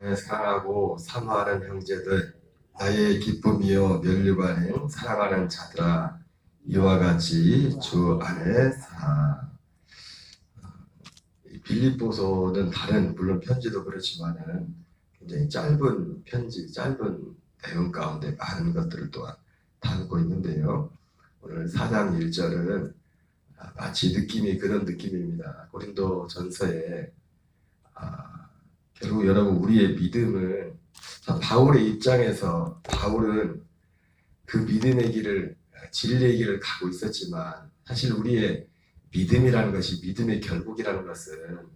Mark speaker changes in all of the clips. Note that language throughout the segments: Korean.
Speaker 1: 사랑하고 사모하는 형제들, 나의 기쁨이요 면류관 아닌 사랑하는 자들아, 이와 같이 주 안에 살아. 이 빌립보서는 다른 물론 편지도 그렇지만은 굉장히 짧은 편지, 짧은 내용 가운데 많은 것들을 또한 담고 있는데요. 오늘 4장 1절은 마치 느낌이 그런 느낌입니다. 고린도 전서에 결국 여러분 우리의 믿음은 바울의 입장에서 바울은 그 믿음의 길을 진리의 길을 가고 있었지만 사실 우리의 믿음이라는 것이 믿음의 결국이라는 것은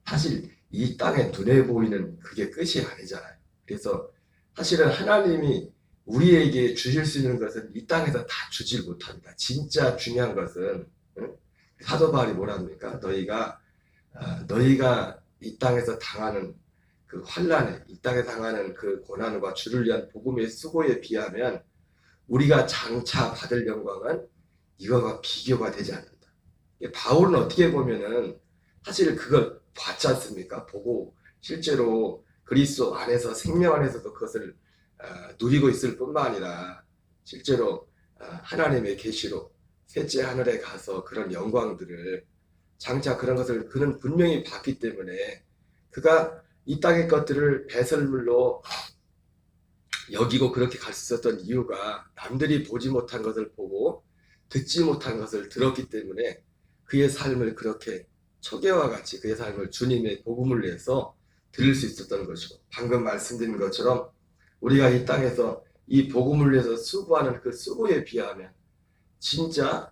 Speaker 1: 사실 이 땅에 눈에 보이는 그게 끝이 아니잖아요. 그래서 사실은 하나님이 우리에게 주실 수 있는 것은 이 땅에서 다 주질 못합니다. 진짜 중요한 것은 사도 바울이 뭐랍니까? 너희가 이 땅에서 당하는 그 환난에, 이 땅에 당하는 그 고난과 주를 위한 복음의 수고에 비하면 우리가 장차 받을 영광은 이거와 비교가 되지 않는다. 바울은 어떻게 보면은 사실 그걸 봤지 않습니까? 보고 실제로 그리스도 안에서 생명 안에서도 그것을 누리고 있을 뿐만 아니라 실제로 하나님의 계시로 셋째 하늘에 가서 그런 영광들을 장차 그런 것을 그는 분명히 봤기 때문에 그가 이 땅의 것들을 배설물로 여기고 그렇게 갈 수 있었던 이유가 남들이 보지 못한 것을 보고 듣지 못한 것을 들었기 때문에 그의 삶을 그렇게 초계와 같이 그의 삶을 주님의 복음을 위해서 들을 수 있었던 것이고 방금 말씀드린 것처럼 우리가 이 땅에서 이 복음을 위해서 수고하는 그 수고에 비하면 진짜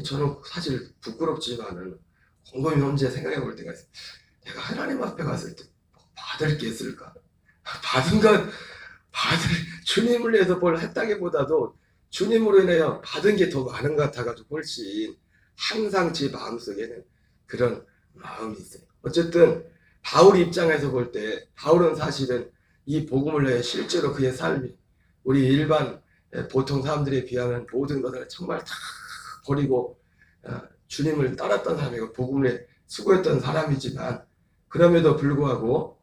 Speaker 1: 저는 사실 부끄럽지만은 곰곰이 혼자 생각해 볼 때가 있어요. 내가 하나님 앞에 갔을 때 받을 게 있을까? 받은 것, 주님을 위해서 뭘 했다기보다도 주님으로 인하여 받은 게 더 많은 것 같아가지고 훨씬 항상 제 마음속에는 그런 마음이 있어요. 어쨌든 바울 입장에서 볼 때 바울은 사실은 이 복음을 위해 실제로 그의 삶이 우리 일반 보통 사람들에 비하면 모든 것을 정말 다 버리고 주님을 따랐던 사람이고 복음을 수고했던 사람이지만 그럼에도 불구하고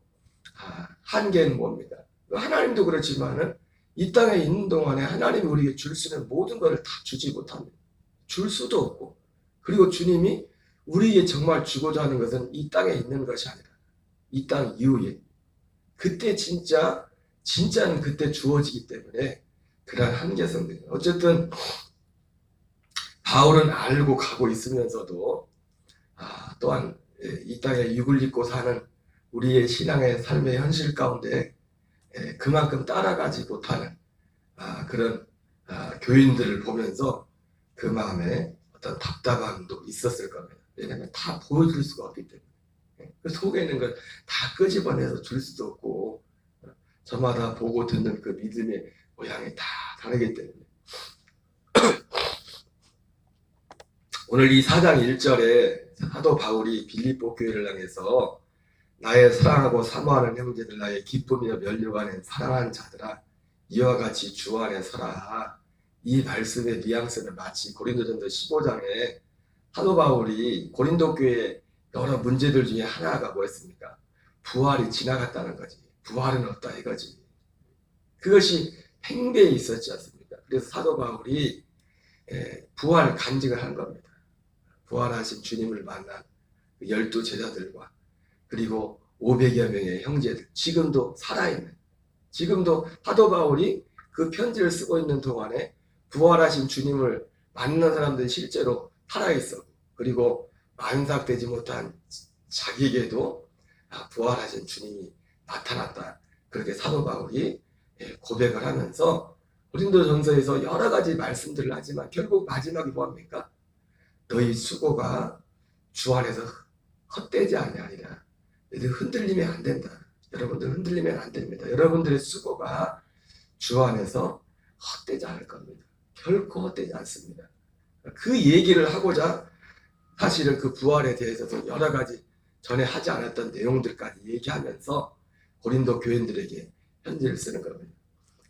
Speaker 1: 한계는 뭡니까? 하나님도 그렇지만은 이 땅에 있는 동안에 하나님이 우리에게 줄 수 있는 모든 것을 다 주지 못합니다. 줄 수도 없고 그리고 주님이 우리에게 정말 주고자 하는 것은 이 땅에 있는 것이 아니라 이 땅 이후에 그때 진짜는 그때 주어지기 때문에 그러한 한계성들이 어쨌든 바울은 알고 가고 있으면서도 또한 이 땅에 육을 입고 사는 우리의 신앙의 삶의 현실 가운데 그만큼 따라가지 못하는 그런 교인들을 보면서 그 마음에 어떤 답답함도 있었을 겁니다. 왜냐하면 다 보여줄 수가 없기 때문에 그 속에 있는 걸 다 끄집어내서 줄 수도 없고 저마다 보고 듣는 그 믿음의 모양이 다 다르기 때문에 오늘 이 4장 1절에 사도 바울이 빌립보 교회를 향해서 나의 사랑하고 사모하는 형제들 나의 기쁨이며 면류관에 사랑하는 자들아 이와 같이 주 안에 서라. 이 말씀의 뉘앙스는 마치 고린도전서 15장에 사도 바울이 고린도 교회의 여러 문제들 중에 하나가 뭐였습니까? 부활이 지나갔다는 거지. 부활은 없다 이거지. 그것이 팽배에 있었지 않습니까? 그래서 사도 바울이 부활 간증을 한 겁니다. 부활하신 주님을 만난 12 제자들과 그리고 500여 명의 형제들 지금도 살아있는 지금도 사도 바울이 그 편지를 쓰고 있는 동안에 부활하신 주님을 만난 사람들이 실제로 살아있어 그리고 만삭되지 못한 자기에게도 부활하신 주님이 나타났다 그렇게 사도 바울이 고백을 하면서 고린도전서에서 여러 가지 말씀들을 하지만 결국 마지막에 뭐합니까? 너희 수고가 주 안에서 헛되지 아니하리라. 너희들 흔들리면 안 된다. 여러분들 흔들리면 안 됩니다. 여러분들의 수고가 주 안에서 헛되지 않을 겁니다. 결코 헛되지 않습니다. 그 얘기를 하고자 사실은 그 부활에 대해서도 여러 가지 전에 하지 않았던 내용들까지 얘기하면서 고린도 교인들에게 편지를 쓰는 겁니다.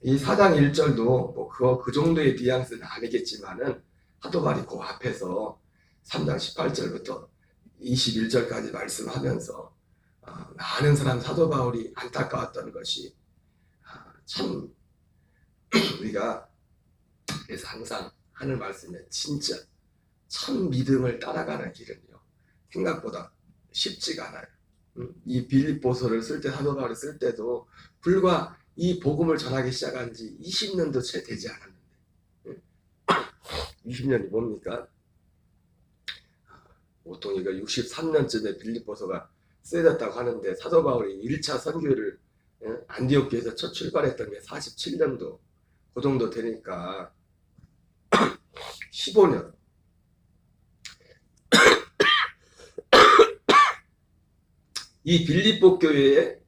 Speaker 1: 이 4장 1절도 뭐 그 정도의 뉘앙스는 아니겠지만은 사도 바울이 그 앞에서 3장 18절부터 21절까지 말씀하면서 많은 사람 사도 바울이 안타까웠던 것이 참 우리가 그래서 항상 하는 말씀에 진짜 참 믿음을 따라가는 길은요 생각보다 쉽지가 않아요. 이 빌립보서를 쓸 때 사도 바울이 쓸 때도 불과 이 복음을 전하기 시작한 지 20년도 채 되지 않았는데 20년이 뭡니까? 보통 이거 63년쯤에 빌립보서가 쓰여졌다고 하는데 사도 바울이 1차 선교를 안디옥교에서 첫 출발했던 게 47년도 그 정도 되니까 15년 이 빌립보 교회에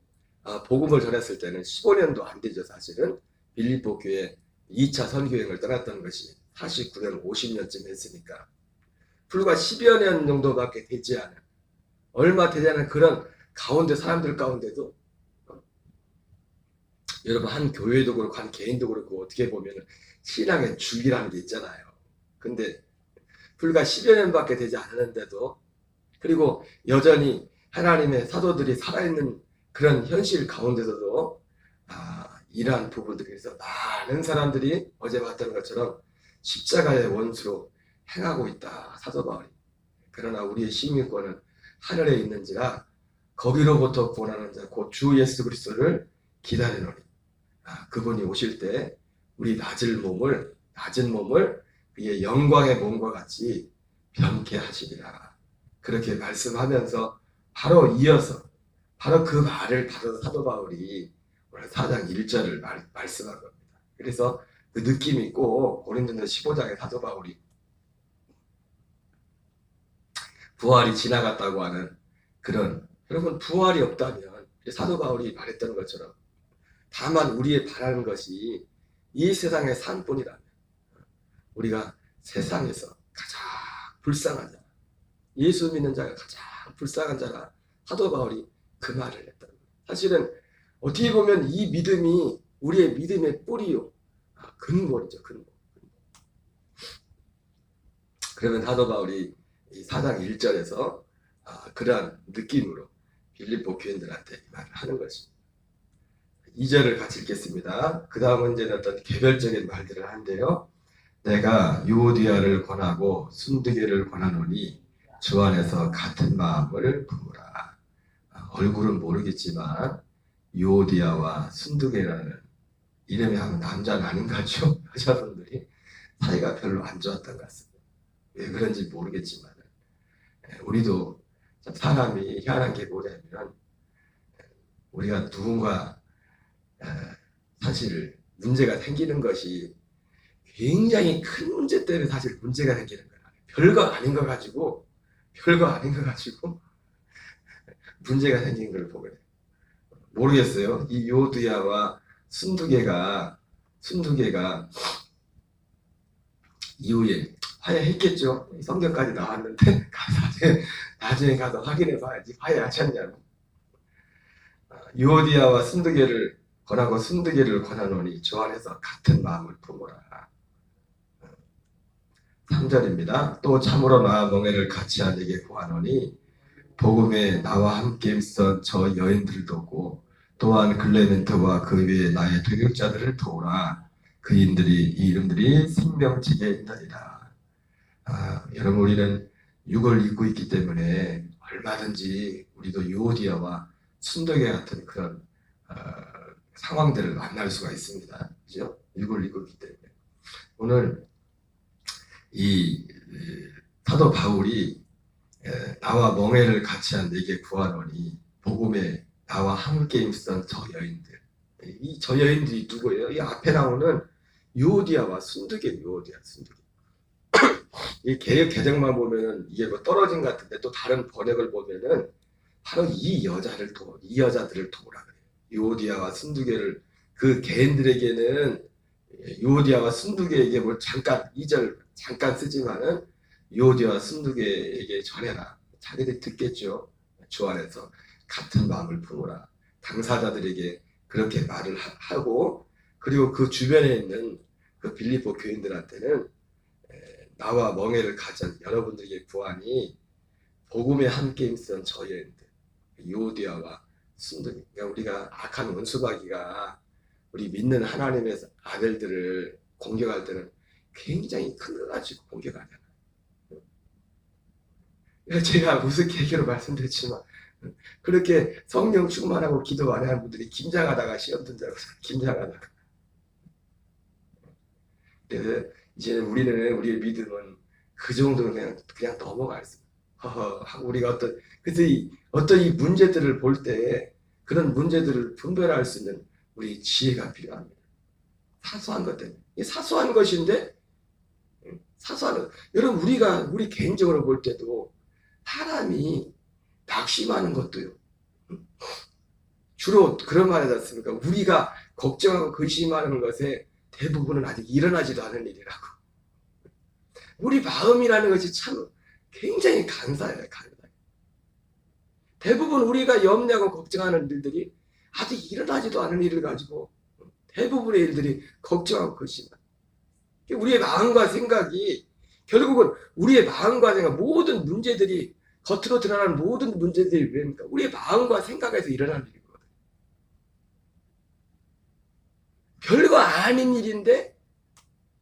Speaker 1: 복음을 전했을 때는 15년도 안 되죠. 사실은 빌립보 교회 2차 선교행을 떠났던 것이 49년 50년쯤 했으니까 불과 10여 년 정도밖에 되지 않은 얼마 되지 않은 그런 가운데 사람들 가운데도 여러분 한 교회도 그렇고 한 개인도 그렇고 어떻게 보면 신앙의 줄기라는 게 있잖아요. 근데 불과 10여 년밖에 되지 않았는데도 그리고 여전히 하나님의 사도들이 살아있는 그런 현실 가운데서도 이러한 부분들에서 많은 사람들이 어제 봤던 것처럼 십자가의 원수로 행하고 있다. 사도 바울이. 그러나 우리의 시민권은 하늘에 있는지라 거기로부터 구원하는 자 곧 주 예수 그리스도를 기다리노니 그분이 오실 때 우리 낮은 몸을 그의 영광의 몸과 같이 변케 하시리라. 그렇게 말씀하면서 바로 이어서 바로 그 말을 받은 사도 바울이 오늘 4장 1절을 말씀한 겁니다. 그래서 그 느낌이 있고 고린도서 15장의 사도 바울이 부활이 지나갔다고 하는 그런 여러분 부활이 없다면 사도 바울이 말했던 것처럼 다만 우리의 바라는 것이 이 세상의 삶뿐이라면 우리가 세상에서 가장 불쌍한 자 예수 믿는 자가 가장 불쌍한 자라 사도 바울이 그 말을 했다. 사실은 어떻게 보면 이 믿음이 우리의 믿음의 뿌리요 근본이죠. 근본. 그러면 사도 바울이 이 4장 1절에서 그러한 느낌으로 빌립보 교인들한테 말을 하는 것입니다. 2절을 같이 읽겠습니다. 그 다음은 이제 어떤 개별적인 말들을 하는데요. 내가 유오디아를 권하고 순두개를 권하노니 주 안에서 같은 마음을 품으라. 얼굴은 모르겠지만 유오디아와 순두개라는 이름이 하면 남자는 아닌가죠? 여자분들이 사이가 별로 안 좋았던 것 같습니다. 왜 그런지 모르겠지만 우리도 사람이 희한한 게 뭐냐면 우리가 누군가 사실 문제가 생기는 것이 굉장히 큰 문제 때문에 사실 문제가 생기는 거야. 별거 아닌 거 가지고 문제가 생긴 걸 보게 돼. 모르겠어요. 이 요드야와 순두개가 이후에 화해했겠죠. 성경까지 나왔는데 나중에 가서 확인해 봐야지 화해하지 않냐고. 요디아와 순두개를 권하고 순두개를 권하노니 주 안에서 같은 마음을 품으라. 3절입니다. 또 참으로 나와 멍에를 같이 한 이에게 구하노니 복음에 나와 함께 있던 저 여인들도 없고 또한 글레멘트와 그 외에 나의 동역자들을 도우라. 그 이름들이 생명책에 있느니라. 여러분 우리는 육을 입고 있기 때문에 얼마든지 우리도 유오디아와 순두개 같은 그런 상황들을 만날 수가 있습니다. 그죠? 육을 입고 있기 때문에 오늘 이 사도 바울이 나와 멍에를 같이 한 내게 구하노니 복음에 나와 함께 있던 저 여인들 이 저 여인들이 누구예요? 이 앞에 나오는 유오디아와 순두개 이 개역 개정만 보면은 이게 뭐 떨어진 것 같은데 또 다른 번역을 보면은 바로 이 여자들을 도우라 그래요. 유오디아와 순두개를 그 개인들에게는 유오디아와 순두개에게 뭐 잠깐 2절 잠깐 쓰지만은 유오디아와 순두개에게 전해라. 자기들이 듣겠죠. 주 안에서 같은 마음을 품으라. 당사자들에게 그렇게 말을 하고 그리고 그 주변에 있는 그 빌립보 교인들한테는 나와 멍에를 가진 여러분들에게 구하니 복음에 함께 있던 저 여인들 유오디아와 순둥이. 그러니까 우리가 악한 원수마귀가 우리 믿는 하나님의 아들들을 공격할 때는 굉장히 큰 거 가지고 공격하잖아요. 제가 무슨 계기로 말씀드렸지만 그렇게 성령 충만하고 기도 안 하는 분들이 김장하다가 시험 든다고 김장하다가. 그래서 이제 우리의 믿음은 그 정도는 그냥 넘어갈 수. 우리가 그래서 어떤 이 문제들을 볼 때 그런 문제들을 분별할 수 있는 우리 지혜가 필요합니다. 사소한 것 때문에. 이 사소한 것인데, 여러분, 우리 개인적으로 볼 때도 사람이 낙심하는 것도요. 주로 그런 말 하지 않습니까? 우리가 걱정하고 근심하는 것에 대부분은 아직 일어나지도 않은 일이라고. 우리 마음이라는 것이 참 굉장히 간사해요. 대부분 우리가 염려하고 걱정하는 일들이 아직 일어나지도 않은 일을 가지고 대부분의 일들이 걱정하고 근심하고. 우리의 마음과 생각이 결국은 우리의 마음과 생각, 모든 문제들이 겉으로 드러나는 모든 문제들이 왜입니까? 우리의 마음과 생각에서 일어나는 일이거든요. 별거 아닌 일인데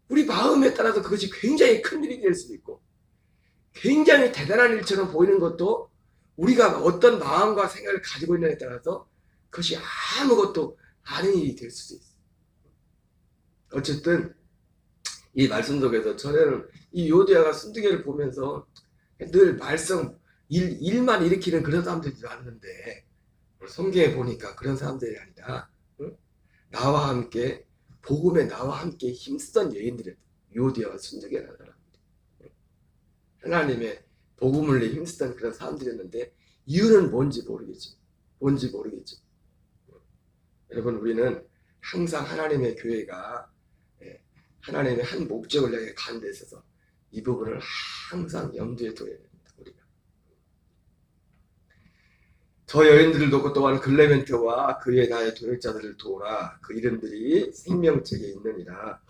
Speaker 1: 우리 마음에 따라서 그것이 굉장히 큰 일이 될 수도 있고 굉장히 대단한 일처럼 보이는 것도 우리가 어떤 마음과 생각을 가지고 있느냐에 따라서 그것이 아무것도 아닌 일이 될 수도 있어요. 어쨌든 이 말씀 속에서 저는 이 요디아가 순두개를 보면서 늘 일만 일으키는 그런 사람들이 많은데 성경에 보니까 그런 사람들이 아니라 나와 함께 복음에 나와 함께 힘쓰던 여인들이 요디아와 순두개라는 사람들, 하나님의 복음을 위해 힘쓰던 그런 사람들이었는데 이유는 뭔지 모르겠죠. 여러분, 우리는 항상 하나님의 교회가 하나님의 한 목적을 향해 가는 데 있어서 이 부분을 항상 염두에 둬야 됩니다. 우리가 저 여인들을 놓고 또한 글레멘트와 그의 나의 동역자들을 도우라. 그 이름들이 생명책에 있느니라.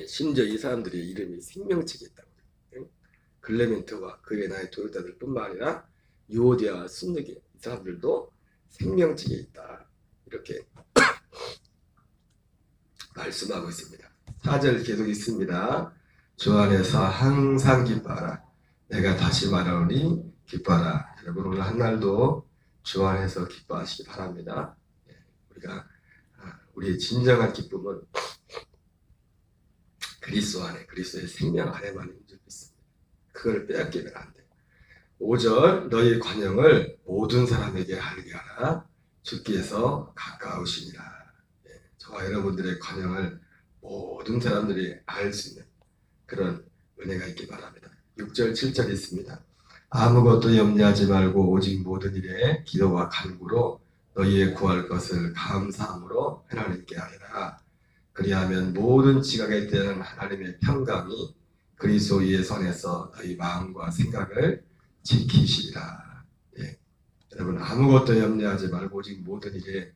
Speaker 1: 심지어 이 사람들의 이름이 생명책에 있다고. 글레멘트와 그의 나의 동역자들 뿐만 아니라 유오디아와 순두개, 이 사람들도 생명책에 있다. 이렇게 말씀하고 있습니다. 4절 계속 있습니다. 주 안에서 항상 기뻐하라. 내가 다시 말하오니 기뻐하라. 여러분, 오늘 한날도 주 안에서 기뻐하시기 바랍니다. 우리가 우리의 진정한 기쁨은 그리스도 안에, 그리스도의 생명 안에만 있는 있습니다. 그걸 빼앗기면 안 돼요. 5절 너희 관영을 모든 사람에게 알게 하라. 주께서 가까우시니라. 저와 여러분들의 관영을 모든 사람들이 알 수 있는 그런 은혜가 있기 바랍니다. 6절 7절 있습니다. 아무것도 염려하지 말고 오직 모든 일에 기도와 간구로 너희의 구할 것을 감사함으로 하나님께 아뢰라. 그리하면 모든 지각에 대한 하나님의 평강이 그리스도의 선에서 너희 마음과 생각을 지키시리라. 여러분, 아무것도 염려하지 말고 오직 모든 일에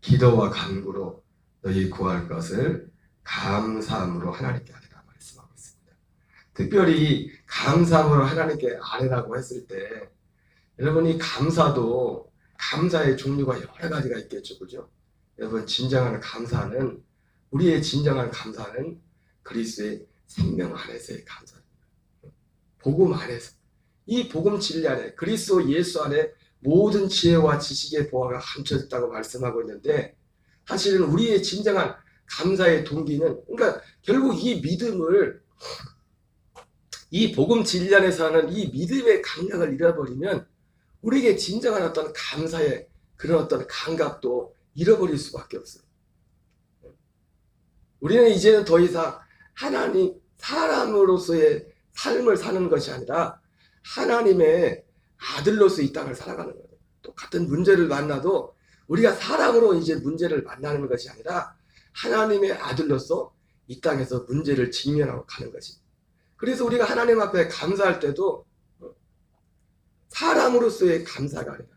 Speaker 1: 기도와 간구로 너희 구할 것을 감사함으로 하나님께 아뢰라 말씀하고 있습니다. 특별히 감사함으로 하나님께 아뢰라고 했을 때 여러분이 감사의 종류가 여러 가지가 있겠죠. 그죠? 여러분, 우리의 진정한 감사는 그리스도의 생명 안에서의 감사입니다. 복음 안에서, 이 복음 진리 안에, 그리스도 예수 안에 모든 지혜와 지식의 보화가 감춰졌다고 말씀하고 있는데 사실은 우리의 진정한 감사의 동기는, 그러니까 결국 이 믿음을, 이 복음 진리 안에서 하는 이 믿음의 감각을 잃어버리면 우리에게 진정한 어떤 감사의 그런 어떤 감각도 잃어버릴 수밖에 없어요. 우리는 이제는 더 이상 하나님, 사람으로서의 삶을 사는 것이 아니라 하나님의 아들로서 이 땅을 살아가는 거예요. 똑같은 문제를 만나도 우리가 사람으로 이제 문제를 만나는 것이 아니라 하나님의 아들로서 이 땅에서 문제를 직면하고 가는 것입니다. 그래서 우리가 하나님 앞에 감사할 때도 사람으로서의 감사가 아니라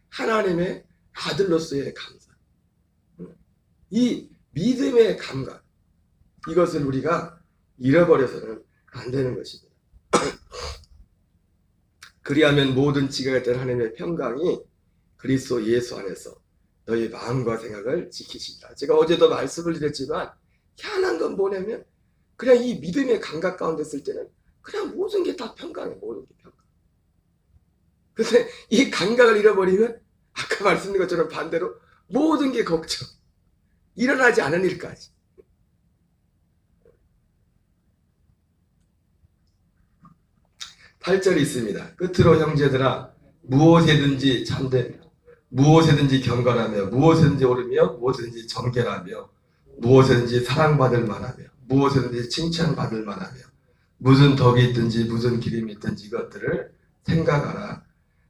Speaker 1: 하나님의 아들로서의 감사, 이 믿음의 감각, 이것을 우리가 잃어버려서는 안 되는 것입니다. 그리하면 모든 지각에 대한 하나님의 평강이 그리스도 예수 안에서 너희 마음과 생각을 지키시리라. 제가 어제도 말씀을 드렸지만 희한한 건 뭐냐면 그냥 이 믿음의 감각 가운데 있을 때는 그냥 모든 게 다 평강해. 모든 게 평강. 근데 이 감각을 잃어버리면 아까 말씀드린 것처럼 반대로 모든 게 걱정. 일어나지 않은 일까지. 8절이 있습니다. 끝으로 형제들아 무엇에든지 참되며 무엇에든지 경건하며 무엇에든지 오르며 무엇에든지 정결하며 무엇에든지 사랑받을 만하며 무엇에든지 칭찬받을 만하며 무슨 덕이 있든지 무슨 기름이 있든지 이것들을 생각하라.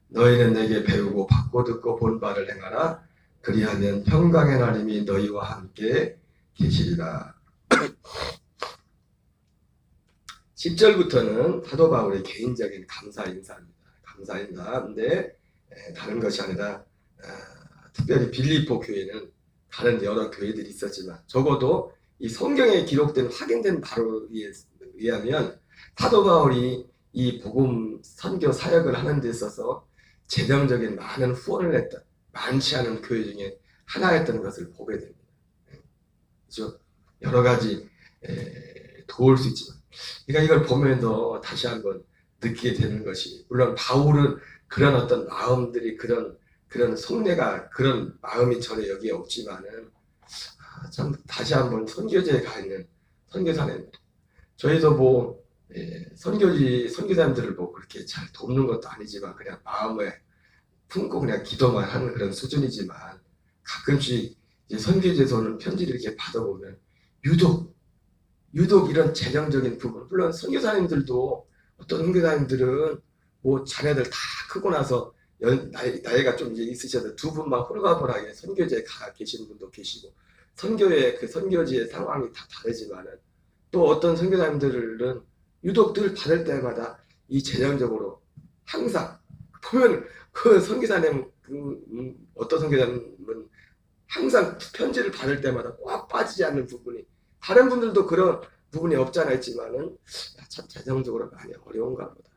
Speaker 1: 너희는 내게 배우고 받고 듣고 본 바를 행하라. 그리하면 평강의 하나님이 너희와 함께 계시리라. 10절부터는 사도 바울의 개인적인 감사 인사입니다. 감사 인사인데 다른 것이 아니라 특별히 빌립보 교회는 다른 여러 교회들이 있었지만 적어도 이 성경에 기록된 확인된 바로에 의하면 사도 바울이 이 복음 선교 사역을 하는 데 있어서 재정적인 많은 후원을 했던 많지 않은 교회 중에 하나였던 것을 보게 됩니다. 그렇죠? 여러 가지 도울 수 있지만 그러니까 이걸 보면서 다시 한번 느끼게 되는 것이 물론 바울은 그런 어떤 마음들이 그런 속내가 그런 마음이 전혀 여기에 없지만은 참 다시 한번 선교지에 가 있는 선교사님들 저희도 뭐 선교사님들을 뭐 그렇게 잘 돕는 것도 아니지만 그냥 마음에 품고 그냥 기도만 하는 그런 수준이지만 가끔씩 이제 선교지에서 오는 편지를 이렇게 받아보면 유독 이런 재정적인 부분 물론 선교사님들도 어떤 선교사님들은 뭐 자녀들 다 크고 나서 나이가 좀 이제 있으셔서 두 분만 홀가분하게 선교지에 가 계시는 분도 계시고 선교의 그 선교지의 상황이 다 다르지만은 또 어떤 선교사님들은 유독 늘 받을 때마다 이 재정적으로 항상 보면 그 선교사님 어떤 선교사님은 항상 편지를 받을 때마다 꽉 빠지지 않는 부분이 다른 분들도 그런 부분이 없잖아 있지만은 참 재정적으로 많이 어려운가 보다.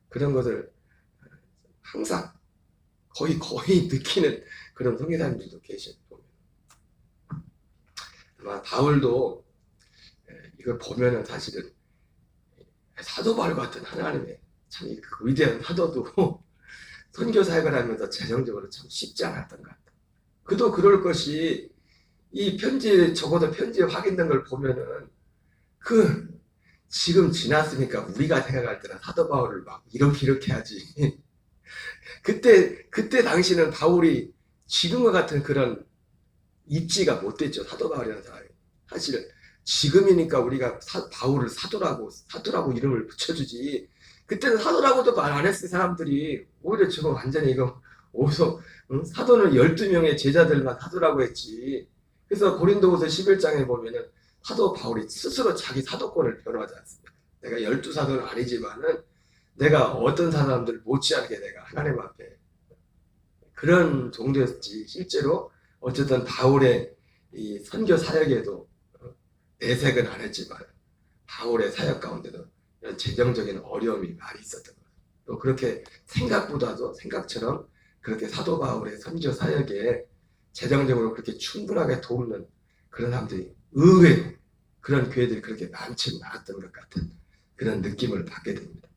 Speaker 1: 그런 것을 항상 거의 느끼는 그런 선교사님들도 계시고 아마 바울도 이걸 보면은 사실은 사도 바울 같은 하나님의 참 위대한 사도도 선교 사역을 하면서 재정적으로 참 쉽지 않았던 것 같아요. 그도 그럴 것이 이 편지에 적어도 편지에 확인된 걸 보면은 지금 지났으니까 우리가 생각할 때는 사도 바울을 막 이렇게 하지. 그때 당시는 바울이 지금과 같은 그런 입지가 못 됐죠. 사도 바울이라는 사람이. 사실은 지금이니까 우리가 바울을 사도라고 이름을 붙여주지. 그때는 사도라고도 말 안 했을 사람들이 오히려 지금 완전히 이거 어디서 사도는 12명의 제자들만 사도라고 했지. 그래서 고린도후서 11장에 보면은 사도 바울이 스스로 자기 사도권을 변호하지 않습니다. 내가 12사도는 아니지만은 내가 어떤 사람들 못지않게 내가 하나님 앞에 그런 정도였지. 실제로 어쨌든 바울의 이 선교 사역에도 내색은 안 했지만 바울의 사역 가운데도 이런 재정적인 어려움이 많이 있었던 거예요. 또 그렇게 생각처럼 그렇게 사도 바울의 선교 사역에 재정적으로 그렇게 충분하게 돕는 그런 사람들이 의외로 그런 교회들이 그렇게 많지 않았던 것 같은 그런 느낌을 받게 됩니다.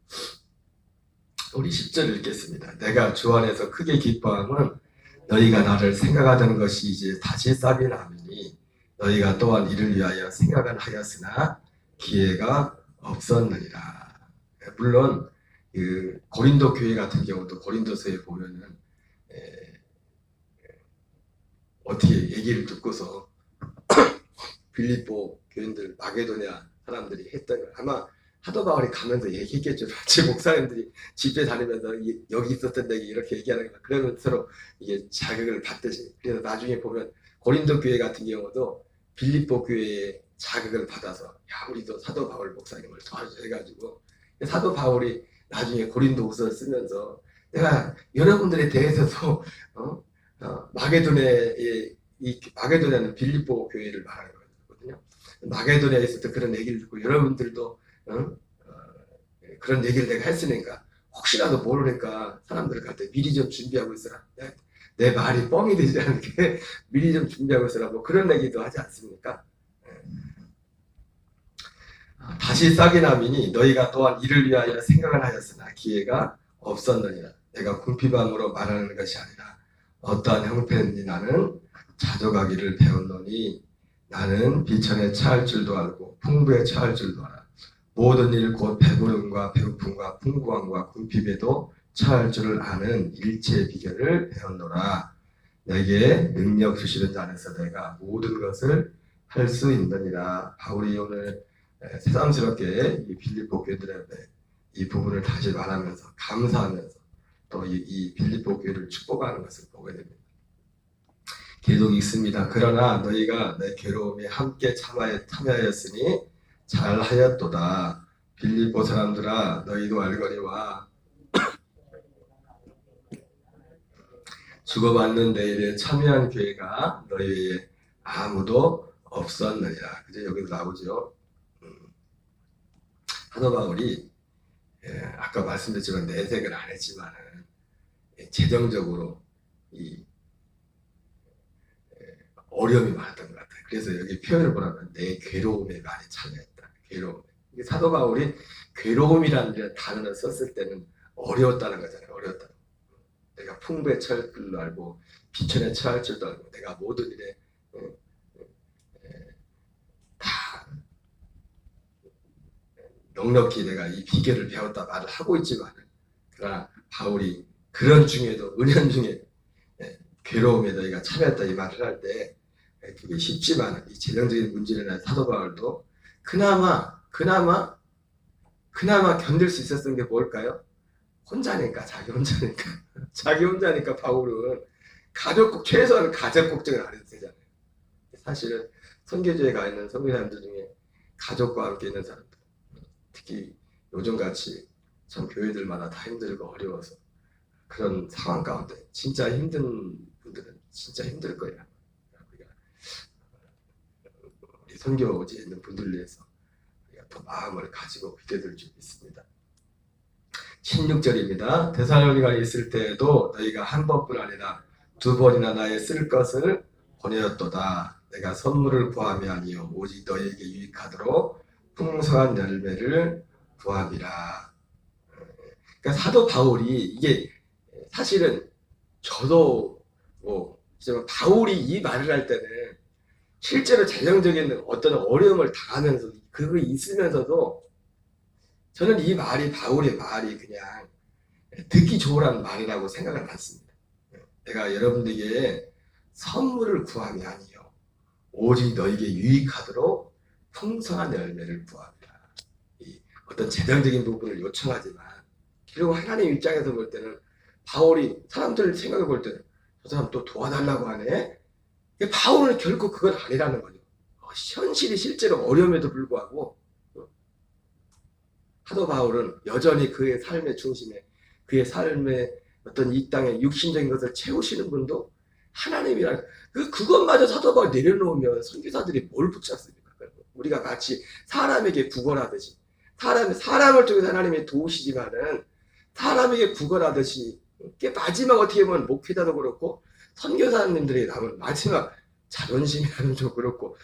Speaker 1: 우리 10절 읽겠습니다. 내가 주 안에서 크게 기뻐함은 너희가 나를 생각하던 것이 이제 다시 싹이 나느니 너희가 또한 이를 위하여 생각은 하였으나 기회가 없었느니라. 물론 그 고린도 교회 같은 경우도 고린도서에 보면은 어떻게 얘기를 듣고서 빌립보 교인들 마게도냐 사람들이 했던 걸 아마 사도 바울이 가면서 얘기했겠죠. 제 목사님들이 집회 다니면서 여기 있었던 얘기 이렇게 얘기하는 거 그러면 서로 이게 자극을 받듯이. 그래서 나중에 보면 고린도 교회 같은 경우도 빌립보 교회에 자극을 받아서 야 우리도 사도 바울 목사님을 도와줘 해가지고 사도 바울이 나중에 고린도후서를 쓰면서 내가 여러분들에 대해서도 마게도냐는 빌립보 교회를 말하는 거거든요. 마게도냐에 있을 때 그런 얘기를 듣고 여러분들도 그런 얘기를 내가 했으니까 혹시라도 모르니까 사람들 갈 때 미리 좀 준비하고 있으라. 내 말이 뻥이 되지 않게 미리 좀 준비하고 있으라. 뭐 그런 얘기도 하지 않습니까? 다시 싹이나미니 너희가 또한 이를 위하여 생각을 하였으나 기회가 없었느니라. 내가 궁핍함으로 말하는 것이 아니라 어떠한 형편인지 나는 자족하기를 배웠노니 나는 비천에 처할 줄도 알고 풍부에 처할 줄도 알아. 모든 일 곧 배부름과 배고픔과 풍부함과 궁핍에도 처할 줄을 아는 일체의 비결을 배웠노라. 내게 능력 주시는 자 안에서 내가 모든 것을 할 수 있느니라. 바울이 오늘 새삼스럽게 이 빌립보 교회들에게 이 부분을 다시 말하면서 감사하면서 또 이 빌립보 교회를 축복하는 것을 보게 됩니다. 계속 읽습니다. 그러나 너희가 내 괴로움에 함께 참여하였으니 잘하였도다. 빌립보 사람들아 너희도 알거니와 주고받는 내 일에 참여한 교회가 너희에 아무도 없었느니라. 그죠? 여기도 나오죠. 사도 바울이 아까 말씀드렸지만 내색을 안 했지만 재정적으로 이 어려움이 많았던 것 같아요. 그래서 여기 표현을 보라면 내 괴로움에 많이 참여했다. 괴로움. 사도 바울이 괴로움이라는 단어를 썼을 때는 어려웠다는 거잖아요. 어려웠다. 내가 풍부에 처할 줄도 알고 비천에 처할 줄도 알고 내가 모든 일에 다 넉넉히 내가 이 비결을 배웠다 말을 하고 있지만 그러나 바울이 그런 중에도 은연 중에 괴로움에 너희가 참여했다 이 말을 할 때 그게 쉽지만 이 재정적인 문제는 사도 바울도 그나마 견딜 수 있었던 게 뭘까요? 혼자니까 자기 혼자니까 바울은 최소한 가족 걱정을 안 해도 되잖아요. 사실은 선교지에 가 있는 선교사님들 중에 가족과 함께 있는 사람들 특히 요즘같이 참 교회들마다 다 힘들고 어려워서 그런 상황 가운데 진짜 힘든 분들은 진짜 힘들 거예요. 우리 선교지에 있는 분들을 위해서 우리가 더 마음을 가지고 기도드릴 줄 믿습니다. 16절입니다. 데살로니가에 있을 때에도 너희가 한 번뿐 아니라 두 번이나 나의 쓸 것을 보내었도다. 내가 선물을 구함이 아니요 오직 너희에게 유익하도록 풍성한 열매를 구함이라. 그러니까 사도 바울이 이게 사실은 저도 바울이 이 말을 할 때는 실제로 재정적인 어떤 어려움을 당하면서 그거 있으면서도 저는 이 말이 바울의 말이 그냥 듣기 좋으라는 말이라고 생각을 했습니다. 내가 여러분들에게 선물을 구함이 아니요 오직 너에게 유익하도록 풍성한 열매를 구합니다. 어떤 재정적인 부분을 요청하지만 그리고 하나님 입장에서 볼 때는 바울이 사람들 생각해 볼 때는 저 사람 또 도와달라고 하네. 바울은 결코 그건 아니라는 거죠. 현실이 실제로 어려움에도 불구하고 사도 바울은 여전히 그의 삶의 중심에 그의 삶의 어떤 이 땅의 육신적인 것을 채우시는 분도 하나님이라 그것마저 사도 바울 내려놓으면 선교사들이 뭘 붙잡습니까? 우리가 같이 사람에게 구걸하듯이 사람을 통해서 하나님이 도우시지만은 사람에게 구걸하듯이 마지막 어떻게 보면 목회자도 그렇고 선교사님들이 남은 마지막 자존심이라는 좀 그렇고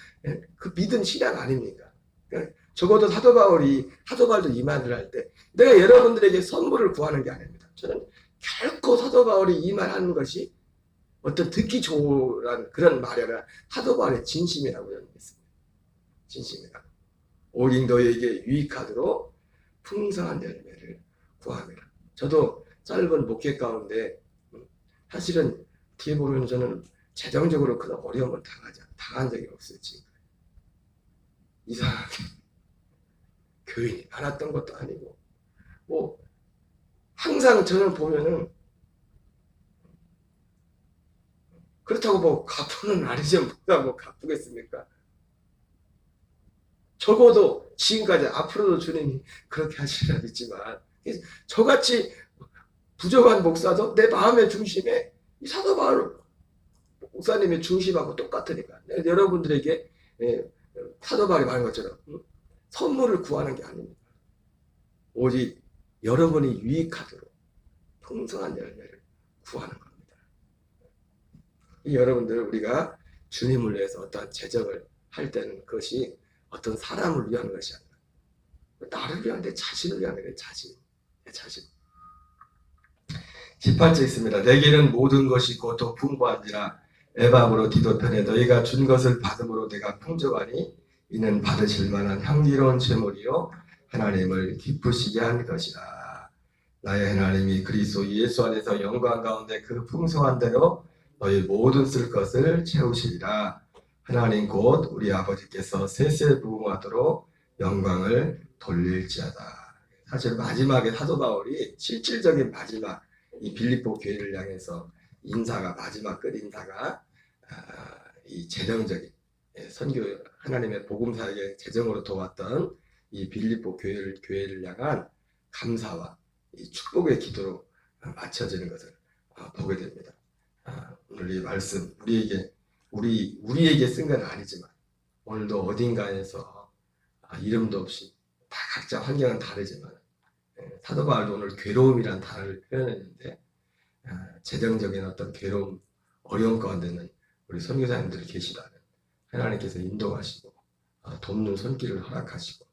Speaker 1: 그 믿음 실현 아닙니까? 그러니까 적어도 사도 바울도 이 말을 할 때 내가 여러분들에게 선물을 구하는 게 아닙니다. 저는 결코 사도 바울이 이 말하는 것이 어떤 듣기 좋으라는 그런 말이 아니라 사도 바울의 진심이라고 저는 믿습니다. 진심이라고. 오직 너에게 유익하도록 풍성한 열매를 구합니다. 저도 짧은 목회 가운데 사실은 뒤에 보면 저는 재정적으로 그런 어려움을 당한 적이 없어요. 지금 이상하게 교인이 많았던 것도 아니고 항상 저는 보면은 그렇다고 갚으는 아니죠. 뭐가 갚겠습니까? 적어도 지금까지 앞으로도 주님이 그렇게 하시리라 믿지만 저같이 부족한 목사도 내 마음의 중심에 이 사도 바울 목사님의 중심하고 똑같으니까 여러분들에게 사도 바울이 말한 것처럼 선물을 구하는 게 아닙니다. 오직 여러분이 유익하도록 풍성한 열매를 구하는 겁니다. 이 여러분들 우리가 주님을 위해서 어떠한 제적을 할 때는 그것이 어떤 사람을 위한 것이 아니라 나를 위한 내 자신을 위한 거예요. 내 자신. 18절 있습니다. 내게는 모든 것이 곧 풍부한지라 에바브로 디도편에 너희가 준 것을 받음으로 내가 풍족하니 이는 받으실 만한 향기로운 제물이요 하나님을 기쁘시게 한 것이라. 나의 하나님이 그리스도 예수 안에서 영광 가운데 그 풍성한 대로 너희 모든 쓸 것을 채우시리라. 하나님 곧 우리 아버지께서 세세부응하도록 영광을 돌릴지어다. 사실 마지막에 사도 바울이 실질적인 마지막 이 빌립보 교회를 향해서 인사가 마지막 끝 인사가 이 재정적인 선교 하나님의 복음 사역에 재정으로 도왔던 이 빌립보 교회를 향한 감사와 이 축복의 기도로 맞춰지는 것을 보게 됩니다. 오늘 이 말씀 우리에게 쓴 건 아니지만 오늘도 어딘가에서 이름도 없이 다 각자 환경은 다르지만 사도 바울도 오늘 괴로움이란 단어를 표현했는데 재정적인 어떤 괴로움, 어려움 가운데는 우리 선교사님들이 계시다면 하나님께서 인도하시고 돕는 손길을 허락하시고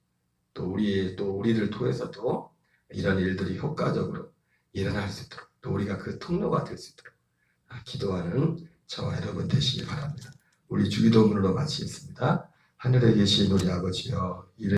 Speaker 1: 또 우리를 통해서도 이런 일들이 효과적으로 일어날 수 있도록 또 우리가 그 통로가 될 수 있도록 기도하는 저와 여러분 되시기 바랍니다. 우리 주기도문으로 마치겠습니다. 하늘에 계신 우리 아버지여